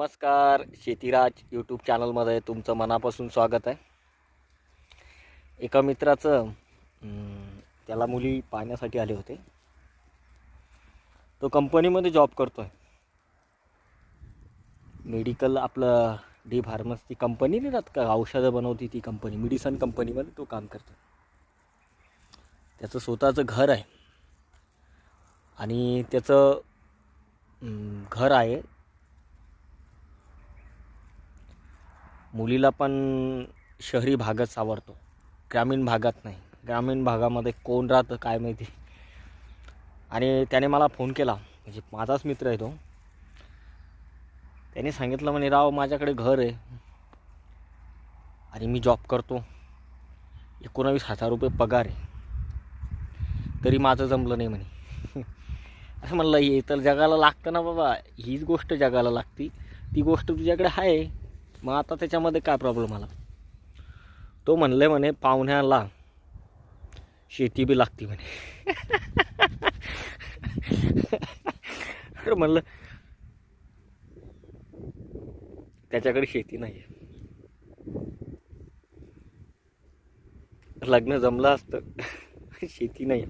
नमस्कार, शेतीराज यूट्यूब चॅनलमध्ये तुमचं मनापासून स्वागत आहे. एका मित्राचं त्याला मुली पाहण्यासाठी आले होते. तो कंपनीमध्ये जॉब करतो आहे. मेडिकल आपलं डी फार्मसी कंपनी नाही राहत का, औषधं बनवती ती कंपनी, मेडिसन कंपनीमध्ये तो काम करतो. त्याचं स्वतःचं घर आहे आणि त्याचं घर आहे. मुलीला पण शहरी भागच आवडतो, ग्रामीण भागात नाही. ग्रामीण भागामध्ये कोण राहतं काय माहिती. आणि त्याने मला फोन केला, म्हणजे माझाच मित्र आहे तो. त्याने सांगितलं म्हणे, राव माझ्याकडे घर आहे आणि मी जॉब करतो, 19,000 रुपये पगार आहे, तरी माझं जमलं नाही म्हणे. असं म्हणलं, हे तर जगाला लागतं ना बाबा, हीच गोष्ट जगाला लागती, ती गोष्ट तुझ्याकडे आहे, मग आता त्याच्यामध्ये काय प्रॉब्लेम आला. तो म्हणले म्हणे पाहुण्याला शेती बी लागती म्हणे. तर म्हणलं त्याच्याकडे शेती नाही आहे, लग्न जमलं असतं. शेती नाही.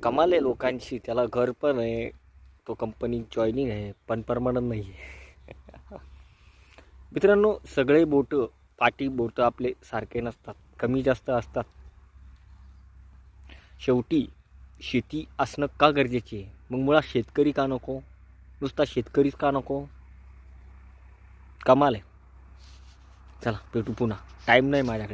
कमाल आहे लोकांची, त्याला घर पण आहे, तो कंपनी जॉईनिंग आहे, पण परमनंट नाही आहे. मित्रांनो, सगळे बोटं पाटी बोटं आपले सारखे नसतात, कमी जास्त असतात. शेवटी शेती असणं का गरजेची आहे? मग मुळात शेतकरी का नको? नुसता शेतकरीच का नको? कमाल आहे. चला भेटू पुन्हा, टाईम नाही माझ्याकडे.